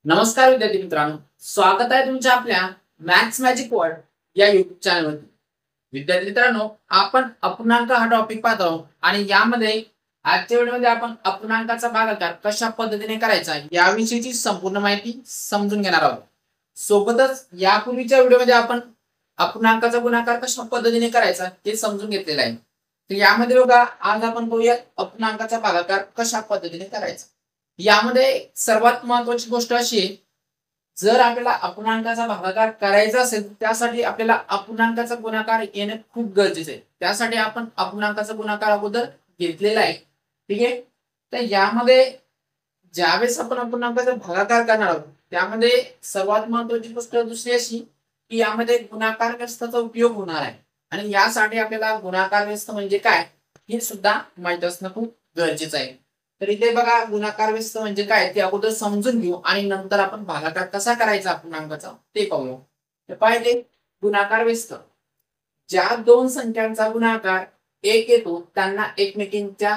नमस्कार विद्यार्थी मित्रांनो, स्वागत आहे तुमच्या आपल्या मॅथ्स मॅजिक वर्ल्ड या युट्यूब चॅनलवरती. विद्यार्थी मित्रांनो, आपण अपूर्णांक हा टॉपिक पाहत आहोत आणि यामध्ये आजच्या व्हिडिओमध्ये आपण अपूर्णांकाचा भागाकार कशा पद्धतीने करायचा याविषयीची संपूर्ण माहिती समजून घेणार आहोत. सोबतच यापूर्वीच्या व्हिडिओमध्ये आपण अपूर्णांकाचा गुणाकार कशा पद्धतीने करायचा ते समजून घेतलेला आहे. तर यामध्ये बघा, आज आपण पाहूया अपूर्णांकाचा भागाकार कशा पद्धतीने करायचा. यामध्ये सर्वात महत्वाची गोष्ट अशी आहे, जर आपल्याला अपूर्णांकाचा भागाकार करायचा असेल त्यासाठी आपल्याला अपूर्णांकाचा गुणाकार येणे खूप गरजेचे आहे. त्यासाठी आपण अपूर्णांकाचा गुणाकार अगोदर घेतलेला आहे. ठीक आहे. तर यामध्ये ज्यावेळेस आपण अपूर्णांकाचा भागाकार करणार आहोत त्यामध्ये सर्वात महत्वाची गोष्ट दुसरी अशी की यामध्ये गुणाकार व्यस्ताचा उपयोग होणार आहे आणि यासाठी आपल्याला गुणाकार व्यस्त म्हणजे काय हे सुद्धा माहित असणं खूप गरजेचं आहे. तर इथे बघा, गुणाकार व्यस्त म्हणजे काय ते अगोदर समजून घेऊ आणि नंतर आपण भागाकार कसा करायचा अपूर्णांकाचा ते पाहू. तर पाहिले, गुणाकार व्यस्त ज्या दोन संख्यांचा गुणाकार एक येतो त्यांना एकमेकींच्या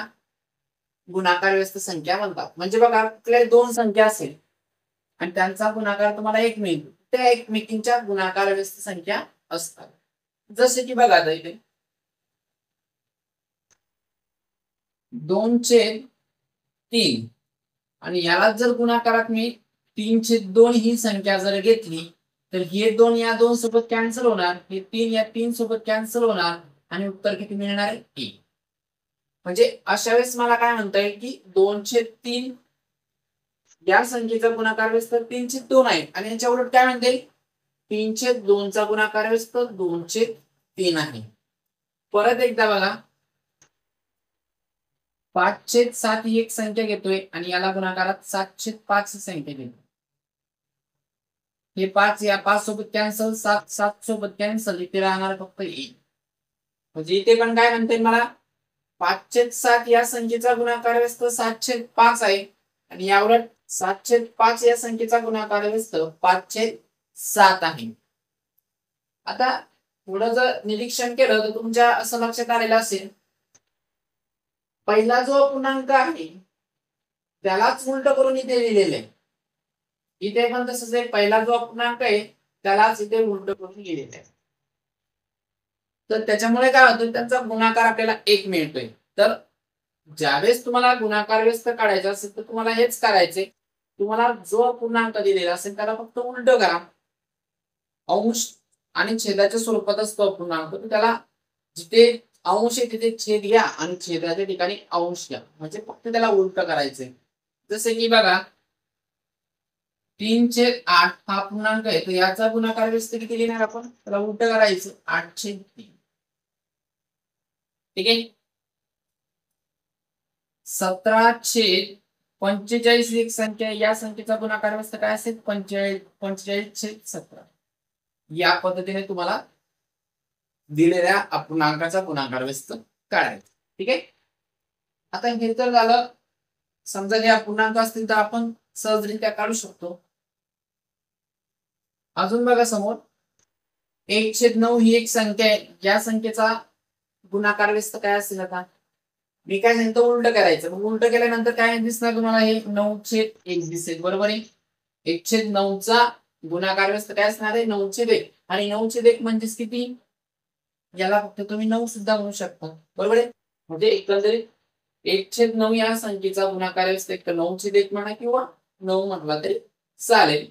गुणाकार व्यस्त संख्या म्हणतात. म्हणजे बघा, कुठल्या दोन संख्या असेल आणि त्यांचा गुणाकार तुम्हाला एक मिळतो, त्या एकमेकींच्या गुणाकार व्यस्त संख्या असतात. जसे की बघा, इथे 2/3 आणि याला जर गुणाकारात मी 3/2 ही संख्या जर घेतली तर हे 2 या 2 सोबत कॅन्सल होणार, हे 3 या 3 सोबत कॅन्सल होणार आणि उत्तर किती मिळणार आहे? 1. म्हणजे अशा वेळेस मला काय म्हणता येईल की 2/3 या संख्येचा गुणाकार व्यस्त 3/2 आहे आणि याच्या उलट काय म्हणता येईल, 3/2 चा गुणाकार व्यस्त 2/3 आहे. परत एकदा बघा, 5/7 ही एक संख्या घेतोय आणि याला गुणाकारात 7/5 संख्या घेतो. हे 5 या 5 सोबत कॅन्सल, 7 7 सोबत कॅन्सल, इथे राहणार फक्त 1. म्हणजे इथे पण काय म्हणते मला, 5/7 या संख्येचा गुणाकार व्यस्त 7/5 आहे आणि याउलट 7/5 या संख्येचा गुणाकार व्यस्त 5/7 आहे. आता पुढे जर निरीक्षण केलं तर तुमच्या असं लक्षात आलेलं असेल, पहिला जो पूर्णांक आहे त्यालाच उलट करून इथे लिहिलेले आहे. इथे पण तसंच आहे, पहिला जो पूर्णांक आहे त्यालाच इथे उलट करून लिहिलेले आहे. तर त्याच्यामुळे काय होतं, त्यांचा गुणाकार आपल्याला 1 मिळतोय. तर ज्यावेळेस तुम्हाला गुणाकार व्यस्त काढायचा असेल तर तुम्हाला हेच करायचे, तुम्हाला जो पूर्णांक दिलेला असेल त्याला फक्त उलट करा. अंश आणि छेदाच्या स्वरूपात असतो अपूर्णांक, त्याला जिथे अंश आहे तिथे छेद घ्या आणि छेदाच्या ठिकाणी अंश घ्या, म्हणजे फक्त त्याला उलट करायचंय. जसे की बघा, 3/8 हा पूर्णांक आहे तर याचा गुणाकार व्यस्त किती लिहिणार आपण, त्याला उलट करायचं 8/3. ठीक आहे. 17/45 एक संख्या, या संख्येचा गुणाकार व्यस्त काय असेल, 45/17. या पद्धतीने तुम्हाला दिलेल्या अपूर्णांकाचा गुणाकार व्यस्त काढायचा. ठीक आहे. आता हे तर झालं, समजा हे अपूर्णांक असतील तर आपण सहजरित्या काढू शकतो. अजून बघा, समोर 1/9 ही एक संख्या आहे, या संख्येचा गुणाकार व्यस्त काय असेल. आता मी काय सांगतो, उलट करायचं. मग उलट केल्यानंतर काय दिसणार तुम्हाला, हे 9/1 दिसेल. बरोबर आहे. 1/9 चा गुणाकार व्यस्त काय असणार आहे, 9/1. आणि 9/1 म्हणजेच किती, याला फक्त तुम्ही 9 सुद्धा म्हणू शकता. बरोबर आहे. म्हणजे एकंदरीत 1/9 या संख्येचा गुणाकार व्यस्त एक 9/1 म्हणा किंवा 9 म्हटला तरी चालेल.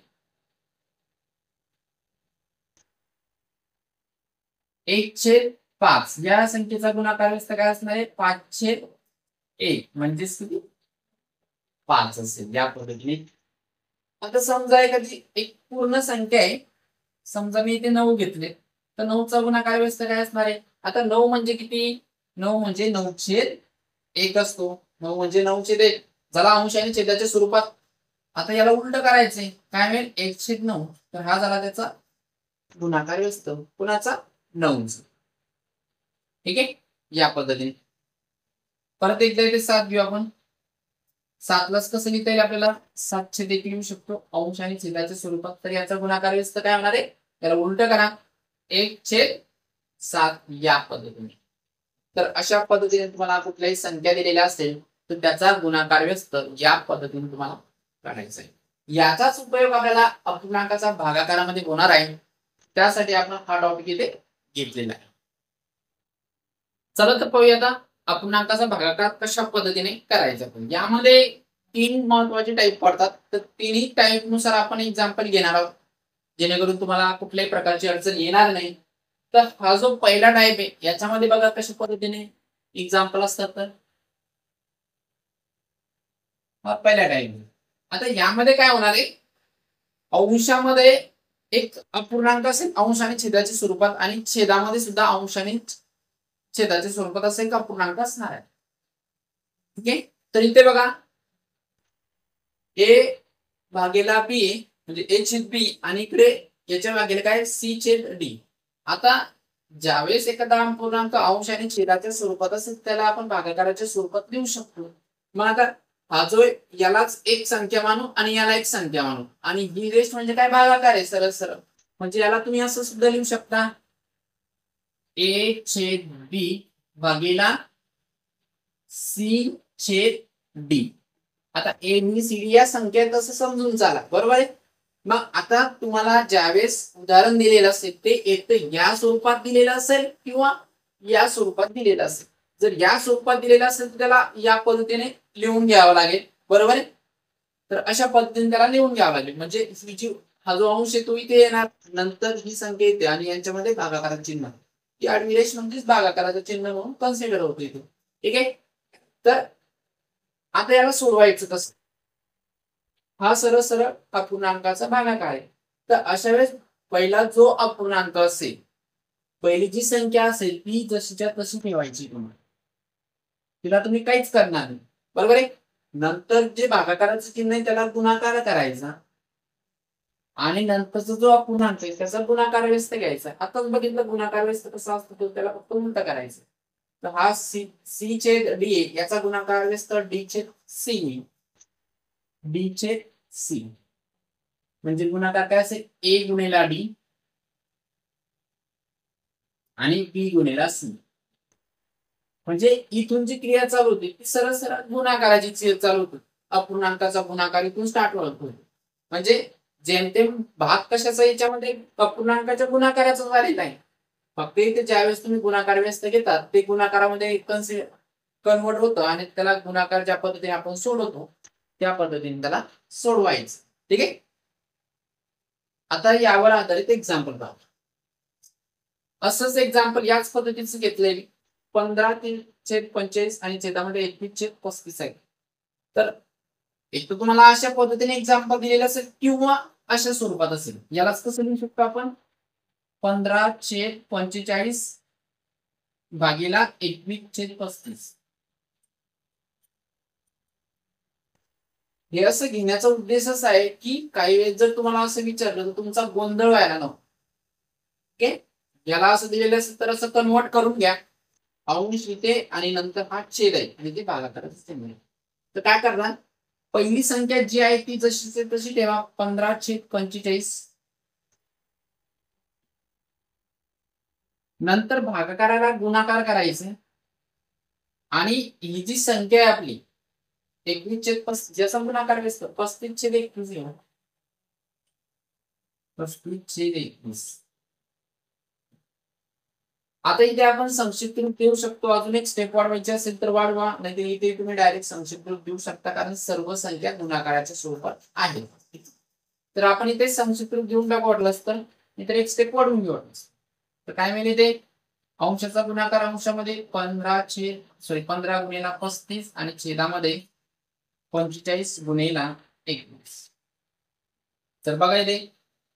1/5 या संख्येचा गुणाकार व्यस्त काय असणार आहे, 5/1 म्हणजेच किती, 5 असेल. या पद्धतीने आता समजा एखादी एक पूर्ण संख्या आहे, समजा मी इथे 9 घेतले तर 9 चा गुणाकार व्यस्त काय असणार आहे. आता 9 म्हणजे किती, 9 म्हणजे 9/1 असतो. 9 म्हणजे 9/1 झाला अंश आणि छेदाच्या स्वरूपात. आता याला उलट करायचंय, काय मिळेल, 1/9. तर हा झाला त्याचा गुणाकार व्यस्त कुणाचा, 9. ठीक आहे. या पद्धतीने परत एकदा इथे 7 घेऊ आपण. 7लाच कसं लिहिता येईल आपल्याला, 7/1 लिहू शकतो अंश आणि छेदाच्या स्वरूपात. तर याचा गुणाकार व्यस्त काय होणार आहे, त्याला उलट करा, 1/7 या पद्धतीने. तर अशा पद्धतीने तुम्हाला कुठल्याही संख्या दिलेल्या असेल तर त्याचा गुणाकार व्यस्त या पद्धतीने तुम्हाला काढायचा आहे. याचाच उपयोग आपल्याला अपूर्णांकाचा भागाकारामध्ये होणार आहे. त्यासाठी आपण हा टॉपिक इथे घेतलेला आहे. चला तर पाहूया आता अपूर्णांकाचा भागाकार कशा पद्धतीने करायचा. यामध्ये 3 महत्वाचे टाईप पडतात. तर तिन्ही टाईप नुसार आपण एक्झाम्पल घेणार आहोत, जेणेकरून तुम्हाला कुठल्याही प्रकारची अडचण येणार नाही. तर हा जो पहिला टाईप आहे याच्यामध्ये बघा कशा पद्धतीने एक्झाम्पल असतात. तर हा पहिला टाईप. आता यामध्ये काय होणार आहे, अंशामध्ये एक अपूर्णांक असेल अंश आणि छेदाच्या स्वरूपात, आणि छेदामध्ये सुद्धा अंश आणि छेदाच्या स्वरूपात असा एक अपूर्णांक असणार आहे. ठीक आहे. तर इथे बघा ए भागेला बी म्हणजे ए छेद बी, आणि इकडे याच्या भागेला काय सी छेद डी. आता ज्यावेळेस एखादा अपूर्णांक अंश आणि छेदाच्या स्वरूपात असेल त्याला आपण भागाकाराच्या स्वरूपात लिहू शकतो. मग आता हा जो यालाच एक संख्या मानू आणि याला एक संख्या मानू, आणि ही रेस्ट म्हणजे काय भागाकार आहे सरळ सरळ. म्हणजे याला तुम्ही असं सुद्धा लिहू शकता, ए छेद बी भागेला सी छेद डी. आता ए बी सी डी या संख्या तसं समजून चाला, बरोबर आहे. मग आता तुम्हाला ज्यावेळेस उदाहरण दिलेलं असेल ते एक तर या स्वरूपात दिलेलं असेल किंवा या स्वरूपात दिलेलं असेल. जर या स्वरूपात दिलेलं असेल तर त्याला या पद्धतीने लिहून घ्यावं लागेल, बरोबर आहे. तर अशा पद्धतीने त्याला लिहून घ्यावं लागेल. म्हणजे हा जो अंश आहे तो इथे येणार, नंतर ही संख्या येते आणि यांच्यामध्ये भागाकाराचं चिन्ह, की आडवी रेष म्हणजेच भागाकाराचं चिन्ह म्हणून कन्सिडर होतं इथे. ठीक आहे. तर आता याला सोडवायचं कसं, हा सरळ सरळ अपूर्णांकाचा भागाकार आहे. तर अशा वेळेस पहिला जो अपूर्णांक असेल, पहिली जी संख्या असेल ती जशीच्या तशी ठेवायची. तिला तुम्ही काहीच करणार नाही, बरोबर आहे. नंतर जे भागाकाराचं चिन्ह आहे त्याला गुणाकार करायचा, आणि नंतरचा जो अपूर्णांक आहे त्याचा गुणाकार व्यस्त घ्यायचा. आताच बघितलं गुणाकार व्यस्त कसा असतो, त्याला फक्त उलट करायचं. तर हा सी छेद डी याचा गुणाकार व्यस्त डी छेद सी, डी छेद सी. म्हणजे गुणाकार काय असेल, ए गुणिला डी आणि बी गुणिला सी. म्हणजे इथून जी क्रिया चालू होती ती सरळ सरळ गुणाकाराची चालू होती. अपूर्णांकाचा गुणाकार इथून स्टार्ट होतो. म्हणजे जेमतेम भाग कशाचा याच्यामध्ये अपूर्णांकाच्या गुणाकाराचा झालेला आहे. फक्त इथे ज्यावेळेस तुम्ही गुणाकार व्यस्त घेतात ते गुणाकारामध्ये कन्वर्ट होतं, आणि त्याला गुणाकार ज्या पद्धतीने आपण सोडवतो त्या पद्धतीने त्याला सोडवायचं. ठीक आहे. आता यावर आधारित एक्झाम्पल पाहू. असंच एक्झाम्पल याच पद्धतीचं घेतलेली 15/45 आणि छेदामध्ये 21/35 आहे. तर एक तर तुम्हाला अशा पद्धतीने एक्झाम्पल दिलेलं असेल किंवा अशा स्वरूपात असेल. यालाच कसं लिहू शकतो आपण, 15/45 भागीला 21/35. हे असं घेण्याचा उद्देश असा आहे की काही वेळेस जर तुम्हाला असं विचारलं तर तुमचा गोंधळ व्हायला नको. ओके. याला असं दिलेलं असेल तर असं कन्वर्ट करून घ्या, अंश इथे आणि नंतर हा छेद आहे आणि ते भागाकाराचं चिन्ह आहे. तर काय करणार, पहिली संख्या जी आहे ती जशी तशी ठेवा, 15/45. नंतर भागाकाराला गुणाकार करायचे, आणि ही जी संख्या आहे आपली 21/35 ज्याचा गुणाकार व्यस्त 35/21, 35/21. आता इथे आपण संक्षिप्त रूप देऊ शकतो. अजून एक स्टेप वाढवायची असेल तर वाढवा, नाही तर इथे तुम्ही डायरेक्ट संक्षिप्त रूप देऊ शकता, कारण सर्व संख्या गुणाकाराच्या स्वरूपात आहेत. तर आपण इथे संक्षिप्त रूप देऊन टाकू वाटलं तर, इतर एक स्टेप वाढवून घेऊ. तर काय मिळेल इथे, अंशाचा गुणाकार अंशामध्ये 15 गुणिला 35 आणि छेदामध्ये 45 गुणिला 21. तर बघा इथे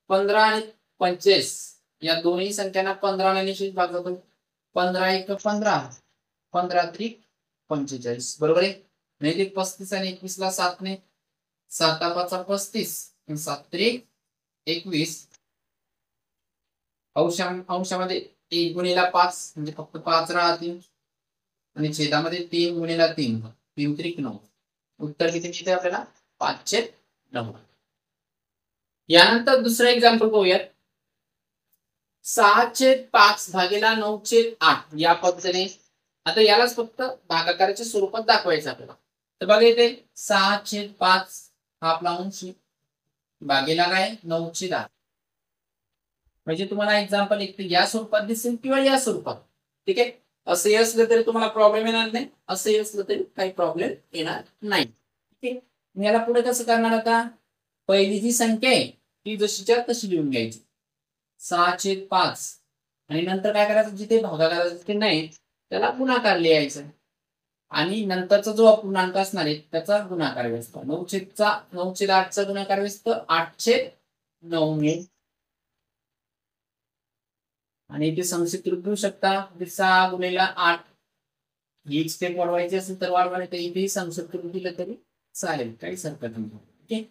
15 आणि 45 या दोन्ही संख्यांना 15 ने निश्चित भाग जातो. 15 × 15, 15 × 45, बरोबर आहे. नाही 35 आणि 21 ला 7 ने, 7 × 5 = 35, 7 × 21. अंशामध्ये 1 गुणिला 5 म्हणजे फक्त 5 राहतील, आणि छेदामध्ये 3 गुणिला 3, 3 × 3 = 9. उत्तर किती मिळते आपल्याला, 5/9. यानंतर दुसरं एक्झाम्पल पाहूयात. 6/5 भागीला 9/8 या पद्धतीने. आता यालाच फक्त भागाकाराच्या स्वरूपात दाखवायचं आपल्याला. तर बघा इथे 6/5 हा आपला अंश, भागीला काय 9/10. म्हणजे तुम्हाला एक्झाम्पल एक या स्वरूपात दिसेल किंवा या स्वरूपात. ठीक आहे, असंही असलं तरी तुम्हाला प्रॉब्लेम येणार नाही, असंही असलं तरी काही प्रॉब्लेम येणार नाही. ठीक आहे, मी याला पुढे कसं करणार आता. पहिली जी संख्या आहे ती जशीच्या तशी लिहून घ्यायची 6/5 आणि नंतर काय करायचं, जिथे भागाकार जिथे नाही त्याला गुणाकार लिहायचा आणि नंतरचा जो अपूर्णांक असणार आहे त्याचा गुणाकार व्यस्त 9/8चा गुणाकार व्यस्त 8/9 आणि इथे संक्षिप्त रूप घेऊ शकता 6 × 8 ही स्टेप वाढवायची असेल तर वाढवा, तर इथेही संक्षिप्त रूप दिलं तरी चालेल, काही हरकत नाही. ओके,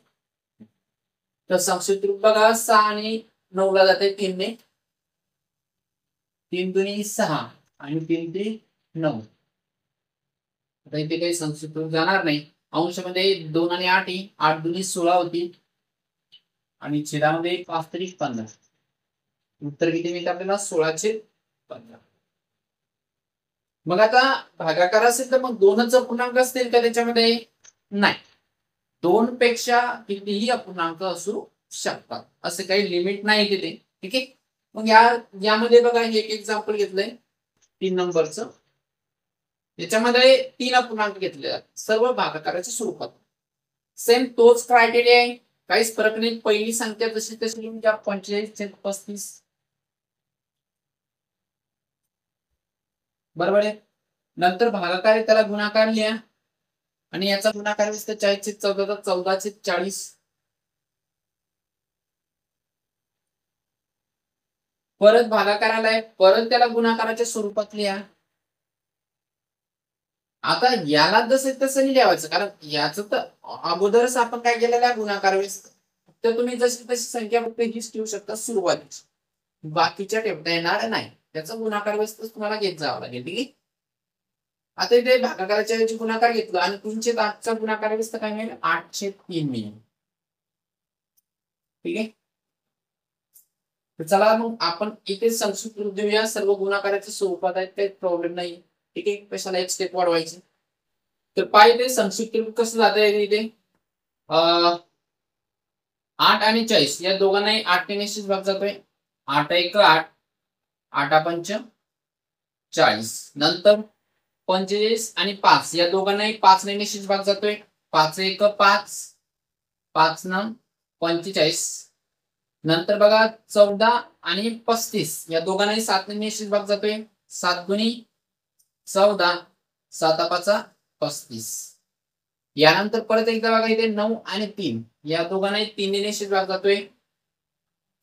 तर संक्षिप्त रूप बघा 6 आणि 9 ला जाते 3 ने, 3 दुनी 6 आणि 3 ते 9. आता इथे काही संक्षिप्त रूप जाणार नाही. अंशामध्ये 2 आणि 8 ही 8 दुनी 16 होती आणि छेदामध्ये 5 तरी 15. उत्तर किती मिळतं आपल्याला 16/15. मग आता भागाकार असेल तर मग 2च अपूर्णांक असतील का त्याच्यामध्ये. नाही, 2 पेक्षा कितीही अपूर्णांक असू शकतात, असं काही लिमिट नाही तिथे. ठीक आहे, मग यामध्ये बघा हे एक एक्झाम्पल घेतलंय 3 नंबरचं. याच्यामध्ये 3 अपूर्णांक घेतले जातात सर्व भागाकाराच्या स्वरूपात. सेम तोच क्रायटेरिया आहे, काहीच फरक नाही. पहिली संख्या जशी तशी लिहून घ्या 45/35. बरोबर आहे. नंतर भागाकार आहे त्याला गुणाकार लिहा आणि याचा गुणाकार असतं 40/14 तर 14/40. परत भागाकाराला आहे, परत त्याला गुणाकाराच्या स्वरूपात लिहा. आता याला जसं तसं नाही लिहायचं, कारण याच तर अगोदरच आपण काय केलेलं आहे गुणाकार व्यस्त. तर तुम्ही जशी तशी संख्या फक्त हीच ठेवू शकता सुरुवातीची, बाकीच्या ठेवता येणार नाही. त्याचा गुणाकार व्यस्त तुम्हाला घेत जावं लागेल. ठीक आहे, आता इथे भागाकाराच्या ऐवजी गुणाकार घेतला आणि 3/8चा गुणाकार व्यस्त काय मिळेल 8/3 मिळेल. ठीक आहे, तर चला मग आपण इथे संक्षिप्त रूप देऊया. सर्व गुणाकाराच्या स्वरूपात आहेत, काही प्रॉब्लेम नाही. ठीक आहे, कशाला एक स्टेप वाढवायची. तर पाहिजे संक्षिप्त रूप कसं जात आहे इथे 8 आणि 40 या दोघांनाही 8 ने निश्चित भाग जातोय. 8 × 8, 8 × 5 40. नंतर 45 आणि 5 या दोघांनाही 5 ने निश्चित भाग जातोय. 5 × 5, 5 × 45. नंतर बघा 14 आणि 35 या दोघांनाही 7 ने निश्चित भाग जातोय. 7 दुनी 14, 7 × 5 = 35. यानंतर परत एकदा बघा इथे 9 आणि 3 या दोघांनाही 3 ने निश्चित भाग जातोय.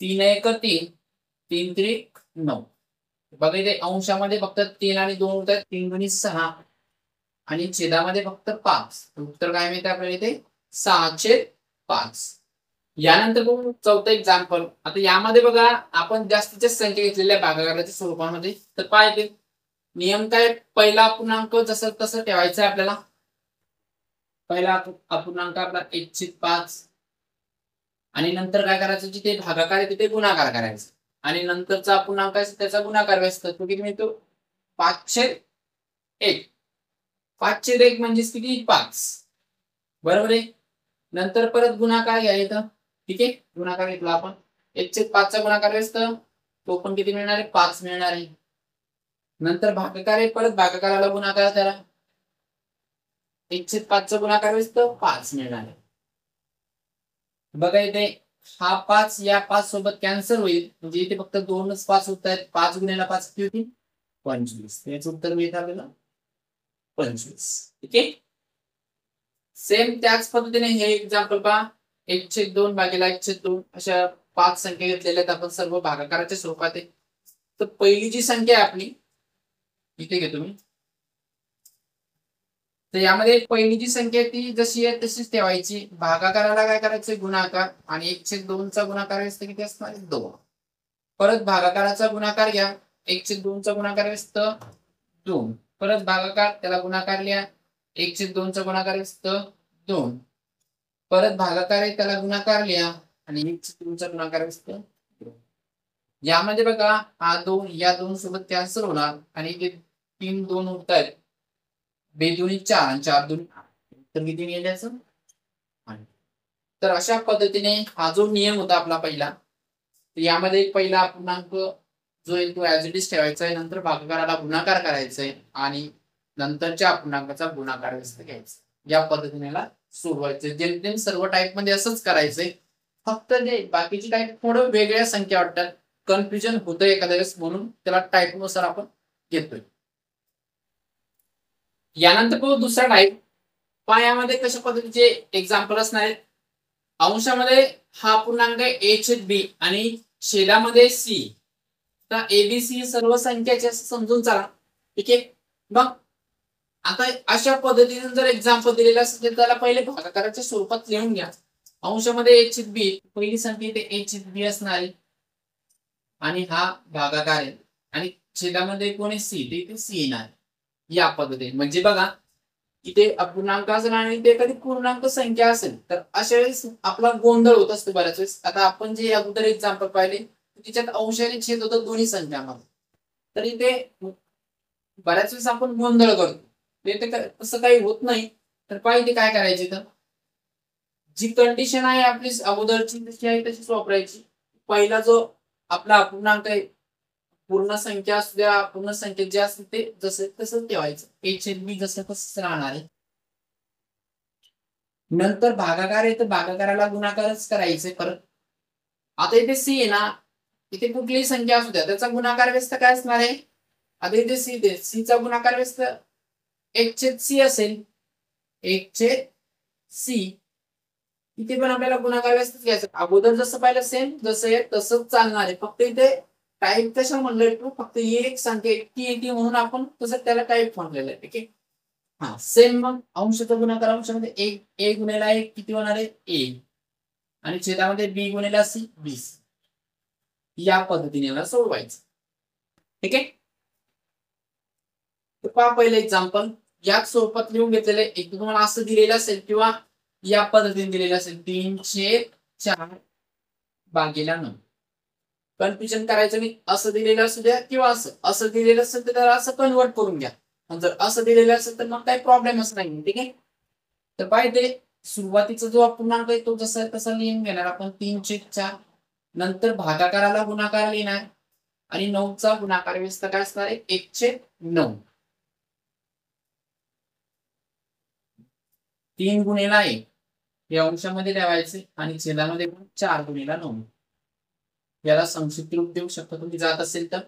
3 × 1 = 3, 3 × 3 = 9. बघा इथे अंशामध्ये फक्त 3 आणि 2 होत आहेत. 3 दुनी 6 आणि छेदामध्ये फक्त 5. उत्तर काय मिळते आपल्याला इथे 6/5. यानंतर बघू चौथं एक्झाम्पल. आता यामध्ये बघा आपण जास्तीत जास्त संख्या घेतलेल्या भागाकाराच्या स्वरूपामध्ये. तर पाहिजे नियम काय, पहिला अपूर्णांक जसं तसं ठेवायचं आपल्याला. पहिला अपूर्णांक आपला 1/5 आणि नंतर काय करायचं, जिथे भागाकार आहे तिथे गुणाकार करायचा आणि नंतरचा अपूर्णांक आहे त्याचा गुणाकार व्यस्त. तो किती मिळतो 5/1. 5/1 म्हणजे किती 5. बरोबर आहे. नंतर परत गुणाकार घ्यायचा. ठीक आहे, गुणाकार घेतला आपण 1/5चा गुणाकार व्यस्त, तो पण किती मिळणार आहे 5 मिळणार आहे. नंतर भागाकार आहे, परत भागाकाराला गुणाकार करा 1/5चा गुणाकार व्यस्त 5 मिळणार आहे. बघा इथे हा 5 या 5 सोबत कॅन्सल होईल, म्हणजे इथे फक्त 2च 5 होत आहेत. 5 × 5 किती होतील 25. याचं उत्तर मिळतं आपल्याला 25. ठीक आहे, सेम त्याच पद्धतीने हे एक्झाम्पल पहा 1/2 भागीला 1/2 अशा 5 संख्या घेतलेल्या आहेत आपण सर्व भागाकाराच्या स्वरूपात आहे. तर पहिली जी संख्या आहे आपली इथे घेतो मी. तर यामध्ये पहिली जी संख्या आहे ती जशी आहे तशीच ठेवायची. भागाकाराला काय करायचं गुणाकार आणि 1/2चा गुणाकार असतं किती असणार 2. परत भागाकाराचा गुणाकार घ्या 1/2चा गुणाकार असतं 2. परत भागाकार त्याला गुणाकार लिहा 1/2चा गुणाकार असतं 2. परत भागाकार आहे त्याला गुणाकार लिहा आणि 1/2चा गुणाकार असतं 2. यामध्ये बघा हा 2 या 2 सोबत कॅन्सल होणार आणि 3 2 उरत आहेत. 2 × 2 = 4 आणि 4 × 2 तर किती मिळेल याचं. तर अशा पद्धतीने हा जो नियम होता आपला पहिला, तर यामध्ये एक पहिला अपूर्णांक जो आहे तो ऍज इट इज ठेवायचा आहे, नंतर भागाकाराला गुणाकार करायचा आहे आणि नंतरच्या अपूर्णांकाचा गुणाकार व्यस्त घ्यायचा. या पद्धतीने सोडवायचं. जेमतेम सर्व टाईप मध्ये असंच करायचंय. फक्त जे बाकीची टाईप थोडं वेगळ्या संख्या वाटतात, कन्फ्युजन होतं एखाद्या वेळेस, म्हणून त्याला टाईप नुसार आपण घेतोय. यानंतर बघू दुसरा टाईप. पायामध्ये कशा पद्धतीचे एक्झाम्पल असणार आहेत. अंशामध्ये हा पूर्णांक ए छेद बी आणि छेदामध्ये सी. तर एबीसी सर्व संख्याचे असं समजून चला. ठीक आहे. मग आता अशा पद्धतीने जर एक्झाम्पल दिलेलं असेल तर त्याला पहिले भागाकाराच्या स्वरूपात लिहून घ्या. अंशामध्ये ए छेद बी, पहिली संख्या इथे ए छेद बी असणार आहे आणि हा भागाकार आहे आणि छेदामध्ये कोणी सी, ते इथे सी येणार. या पद्धतीने म्हणजे बघा इथे अपूर्णांक असेल आणि इथे एखादी पूर्णांक संख्या असेल तर अशा वेळेस आपला गोंधळ होत असतो बऱ्याच वेळेस. आता आपण जे अगोदर एक्झाम्पल पाहिले त्याच्यात अंश आणि छेद होतं दोन्ही संख्यामध्ये, तर इथे बऱ्याच वेळेस आपण गोंधळ करतो. तसं काही होत नाही. तर पाहिजे काय करायचे, तर जी कंडिशन आहे आपली अगोदरची जशी आहे तशीच वापरायची. पहिला जो आपला अपूर्णांक आहे, पूर्ण संख्या असू द्या पूर्ण संख्या जे असते ते जसं तसंच ठेवायचं. ए छेद बी जसं तसंच राहणार आहे. नंतर भागाकार आहे तर भागाकाराला गुणाकारच करायचे परत. आता इथे सी आहे ना, इथे कुठलीही संख्या असू द्या त्याचा गुणाकार व्यस्त काय असणार आहे. आता इथे सी दे, सी चा गुणाकार व्यस्त एक छेद सी असेल, एक छेद सी. इथे पण आपल्याला गुणाकार व्यस्तच घ्यायचा. अगोदर जसं पाहिलं सेम जसं आहे तसंच चालणार आहे. फक्त इथे टाईप कशा म्हणलं तू, फक्त एक संख्या एकटी येते म्हणून आपण तसं त्याला टाईप म्हणलेलं आहे. ठीक आहे. हा सेम. मग अंशाचा गुणाकार अंशामध्ये एक ए गुणिला एक किती होणार आहे ए आणि छेदामध्ये बी गुणिला सी बी. या पद्धतीने याला सोडवायचं. ठीक आहे. तर पहा पहिलं एक्झाम्पल याच स्वरूपात लिहून घेतलेलं आहे. एक तुम्हाला असं दिलेलं असेल किंवा या पद्धतीने दिलेलं असेल 3/4 भागिले 9. कन्फ्युजन करायचं नाही. असं दिलेलं असू द्या किंवा असं दिलेलं असेल तर त्याला असं कन्वर्ट करून घ्या. जर असं दिलेलं असेल तर मग काही प्रॉब्लेमच नाही. ठीक आहे. तर पाहिजे सुरुवातीचा जो अपूर्णांक आहे तो जसा तसा लिहून घेणार आपण 3/4. नंतर भागाकाराला गुणाकार लिहिणार आणि 9चा गुणाकार व्यस्त काय असणार आहे 1/9. 3 गुणिला 1 हे अंशामध्ये ठेवायचे आणि छेदामध्ये 4 गुणिला 9. याला संक्षिप्त रूप देऊ शकता तुम्ही जात असेल तर.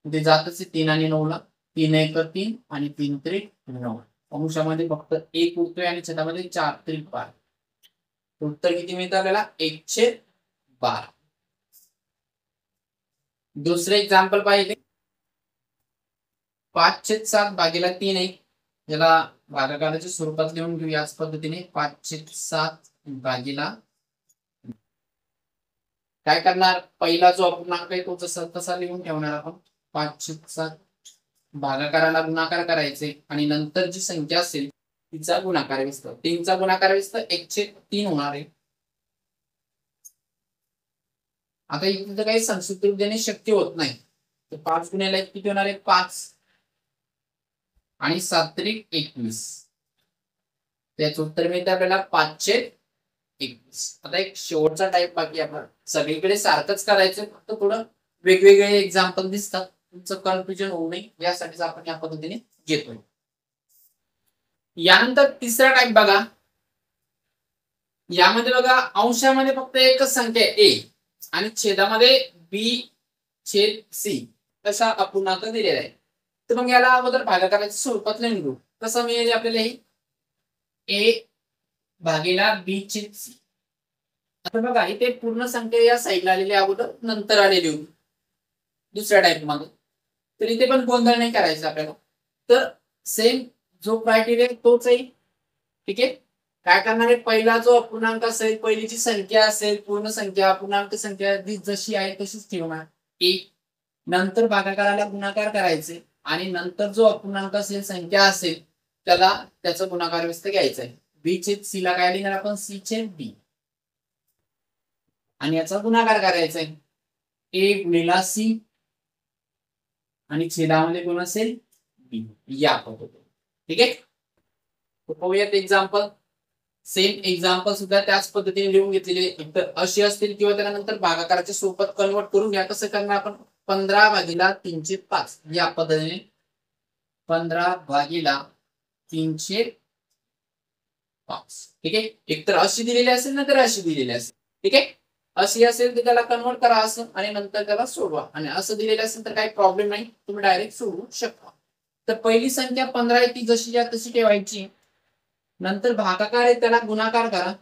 ते जात असेल 3 आणि 9 ला 3 1 3 आणि 3 त्रिक 9. अंशामध्ये फक्त 1 उरतोय आणि छेदामध्ये 4 त्रिक 12. उत्तर किती मिळतं आपल्याला 1/12. दुसरे एक्झाम्पल पाहिले 5/7 भागिले 3 आहे. याला भागाकाराच्या स्वरूपात लिहून घेऊ याच पद्धतीने 5/7 भागिला. काय करणार, पहिला जो अपूर्णांक आहे तो जसा तसा लिहून ठेवणार आपण. 5/7 भागाकाराला गुणाकार करायचे आणि नंतर जी संख्या असेल तिचा गुणाकार व्यस्त. 3चा गुणाकार व्यस्त 1/3 होणार आहे. आता इथे तर काही संक्षिप्त रूप देणे शक्य होत नाही. तर 5 गुणिले 1 किती होणार आहे 5 आणि 7 त्रिक 21. त्याच उत्तर मिळते आपल्याला 5/21. आता एक शेवटचा टाईप बाकी आपण सगळीकडे सारखंच करायचं, फक्त थोडं वेगवेगळे एक्झाम्पल दिसतात, तुमचं कन्फ्युजन होऊ नये यासाठीच आपण या पद्धतीने घेतोय. यानंतर तिसरा टाईप बघा. यामध्ये बघा अंशामध्ये फक्त एकच संख्या ए आणि छेदामध्ये बी छेद सी तसा अपूर्णांक दिलेला आहे. तर मग याला अगोदर भागाकाराच्या स्वरूपात लिहून घेऊ. कसं मिळेल आपल्याला हे ए भागिला बी छेद सी. आता बघा इथे पूर्ण संख्या या साईडला आलेली अगोदर नंतर आलेली होती दुसऱ्या टाईप मध्ये. तर इथे पण गोंधळ नाही करायचा आपल्याला. तर सेम जो क्रायटेरिया तोच आहे. ठीक आहे. काय करणार आहे, पहिला जो अपूर्णांक असेल पहिलीची संख्या असेल पूर्ण संख्या अपूर्णांक संख्या जशी आहे तशीच ठेवणार ए. नंतर भागाकाराला गुणाकार करायचे आणि नंतर जो अपूर्णांक असेल संख्या असेल त्याला त्याचा गुणाकार व्यस्त घ्यायचा आहे. बी छेद सी ला काय लिहिणार आपण सी छेद बी आणि याचा गुणाकार करायचा आहे ए गुणिला सी आणि छेदामध्ये कोण असेल बी. या पद्धतीने. ठीक आहे. पाहूयात एक्झाम्पल. सेम एक्झाम्पल सुद्धा त्याच पद्धतीने लिहून घेतलेले एकतर अशी असतील किंवा त्यानंतर भागाकाराच्या स्वरूपात कन्वर्ट करून घ्या. कसं करणार आपण 15/305 या पद्धतीने 15/305. ठीक आहे. एकतर अशी दिलेली असेल ना तर अशी दिलेली असेल. ठीक आहे. अशी असेल तर त्याला कन्वर्ट करा असं आणि नंतर त्याला सोडवा आणि असं दिलेलं असेल तर काही प्रॉब्लेम नाही, तुम्ही डायरेक्ट सोडवू शकता. तर पहिली संख्या 15 आहे ती जशीच्या तशी ठेवायची. नंतर भागाकार आहे त्याला गुणाकार करा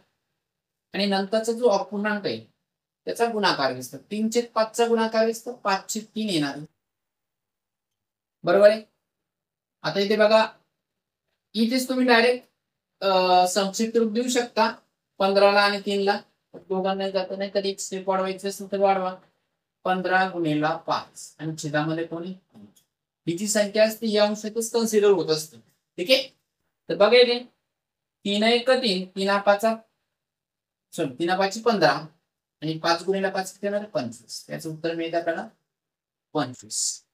आणि नंतरचा जो अपूर्णांक आहे त्याचा गुणाकार दिसतो. 3/5 चा गुणाकार दिसतो 5/3 येणार. बरोबर आहे. आता इथे बघा इथेच तुम्ही डायरेक्ट संक्षिप्त रूप देऊ शकता 15 ला आणि 3 ला. दोघांना जात नाही तर एक स्टेप वाढवायचं असेल तर वाढवा. 15 गुणिले 5 आणि छेदामध्ये कोणी ही जी संख्या असते या अंशातच कन्सिडर होत असते. ठीक आहे. तर बघा इथे 3 × 3 3 5 15 आणि 5 गुणिले 5 किती येणार 25. याचं उत्तर मिळतं आपल्याला 25.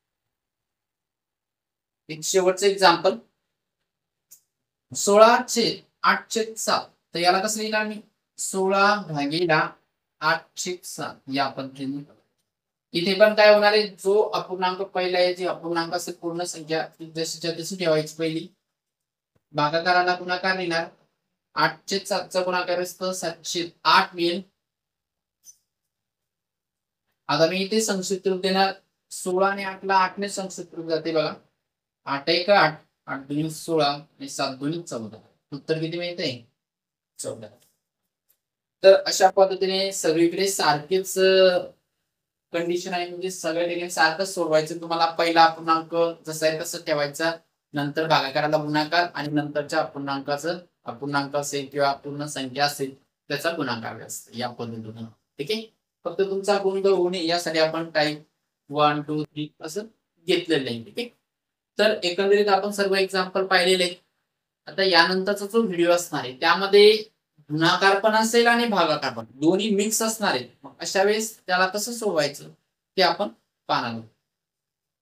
एक शेवटचं एक्झाम्पल 16/8/7. तर याला कसं लिहिणार मी 16/8/7 या पद्धतीने. इथे पण काय होणार आहे जो अपूर्णांक पहिला आहे जी अपूर्णांक असेल पूर्ण संख्या जशीच्या तशी ठेवायची पहिली. भागाकाराला गुणाकार लिहिणार 8/7 चा गुणाकार असतो 708 मिळेल. आता मी इथे संक्षिप्त रूप देणार 16 आणि 8 ला 8 ने संक्षिप्त रूप जाते बघा. 8 1 8 8 2 16 आणि 7 2 14. उत्तर किती मिळते 14. तर अशा पद्धतीने सगळीकडे सारखेच कंडिशन आहे म्हणजे सगळ्या ठिकाणी सारखंच सोडवायचं. तुम्हाला पहिला अपूर्णांक जसा आहे तसं ठेवायचा. नंतर भागाकाराला गुणाकार आणि नंतरच्या अपूर्णांक असेल किंवा अपूर्ण संख्या असेल त्याचा गुणाकार असतो या पद्धतीने. ठीक आहे. फक्त तुमचा गोंधळ होऊ नये यासाठी आपण टाईप 1 2 3 असं घेतलेलं आहे. ठीक आहे. तर एकंदरीत आपण सर्व एक्झाम्पल पाहिलेले. आता यानंतरचा जो व्हिडिओ असणार आहे त्यामध्ये गुणाकार पण असेल आणि भागाकार पण दोन्ही मिक्स असणार आहे. अशा वेळेस त्याला कसं सोडवायचं ते आपण पाहणार आहोत.